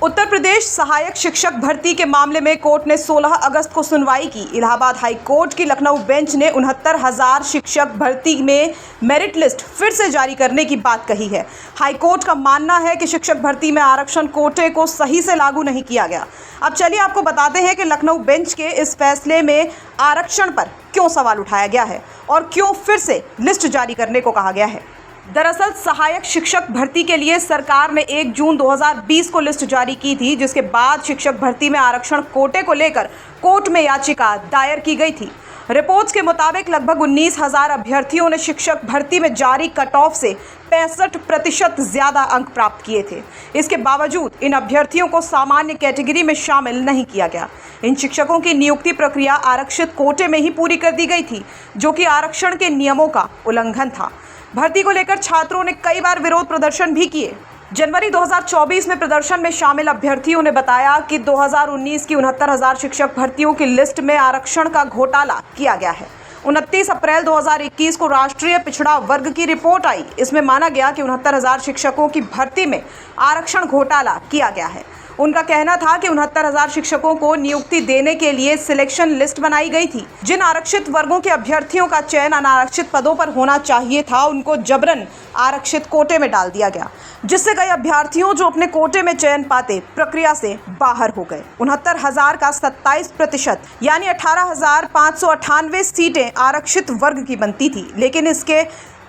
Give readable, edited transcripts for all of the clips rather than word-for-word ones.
उत्तर प्रदेश सहायक शिक्षक भर्ती के मामले में कोर्ट ने 16 अगस्त को सुनवाई की। इलाहाबाद हाई कोर्ट की लखनऊ बेंच ने 69,000 शिक्षक भर्ती में मेरिट लिस्ट फिर से जारी करने की बात कही है। हाई कोर्ट का मानना है कि शिक्षक भर्ती में आरक्षण कोटे को सही से लागू नहीं किया गया। अब चलिए आपको बताते हैं कि लखनऊ बेंच के इस फैसले में आरक्षण पर क्यों सवाल उठाया गया है और क्यों फिर से लिस्ट जारी करने को कहा गया है। दरअसल सहायक शिक्षक भर्ती के लिए सरकार ने 1 जून 2020 को लिस्ट जारी की थी, जिसके बाद शिक्षक भर्ती में आरक्षण कोटे को लेकर कोर्ट में याचिका दायर की गई थी। रिपोर्ट्स के मुताबिक लगभग 19,000 अभ्यर्थियों ने शिक्षक भर्ती में जारी कट ऑफ से 65% ज़्यादा अंक प्राप्त किए थे। इसके बावजूद इन अभ्यर्थियों को सामान्य कैटेगरी में शामिल नहीं किया गया। इन शिक्षकों की नियुक्ति प्रक्रिया आरक्षित कोटे में ही पूरी कर दी गई थी, जो कि आरक्षण के नियमों का उल्लंघन था। भर्ती को लेकर छात्रों ने कई बार विरोध प्रदर्शन भी किए। जनवरी 2024 में प्रदर्शन में शामिल अभ्यर्थियों ने बताया कि 2019 की 69,000 शिक्षक भर्तियों की लिस्ट में आरक्षण का घोटाला किया गया है। 29 अप्रैल 2021 को राष्ट्रीय पिछड़ा वर्ग की रिपोर्ट आई। इसमें माना गया कि 69,000 शिक्षकों की भर्ती में आरक्षण घोटाला किया गया है। उनका कहना था कि 69,000 शिक्षकों को नियुक्ति देने के लिए सिलेक्शन लिस्ट बनाई गई थी। जिन आरक्षित वर्गों के अभ्यर्थियों का चयन अनारक्षित पदों पर होना चाहिए था, उनको जबरन आरक्षित कोटे में डाल दिया गया, जिससे कई अभ्यर्थियों जो अपने कोटे में चयन पाते प्रक्रिया से बाहर हो गए। 69,000 का 27% यानी 18,598 सीटें आरक्षित वर्ग की बनती थी, लेकिन इसके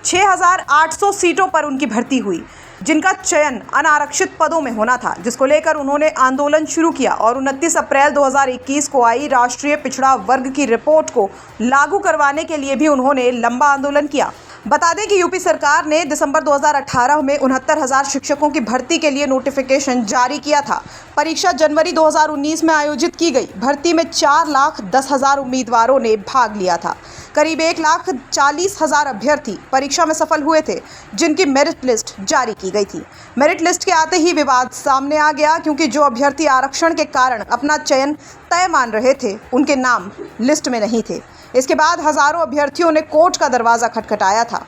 6,800 सीटों पर उनकी भर्ती हुई, जिनका चयन अनारक्षित पदों में होना था, जिसको लेकर उन्होंने आंदोलन शुरू किया और 29 अप्रैल 2021 को आई राष्ट्रीय पिछड़ा वर्ग की रिपोर्ट को लागू करवाने के लिए भी उन्होंने लंबा आंदोलन किया। बता दें कि यूपी सरकार ने दिसंबर 2018 में 69,000 शिक्षकों की भर्ती के लिए नोटिफिकेशन जारी किया था। परीक्षा जनवरी 2019 में आयोजित की गई। भर्ती में 4,10,000 उम्मीदवारों ने भाग लिया था। करीब 1,40,000 अभ्यर्थी परीक्षा में सफल हुए थे, जिनकी मेरिट लिस्ट जारी की गई थी। मेरिट लिस्ट के आते ही विवाद सामने आ गया, क्योंकि जो अभ्यर्थी आरक्षण के कारण अपना चयन तय मान रहे थे, उनके नाम लिस्ट में नहीं थे। इसके बाद हजारों अभ्यर्थियों ने कोर्ट का दरवाज़ा खटखटाया था।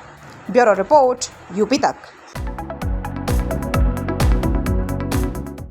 ब्यूरो रिपोर्ट, यूपी तक।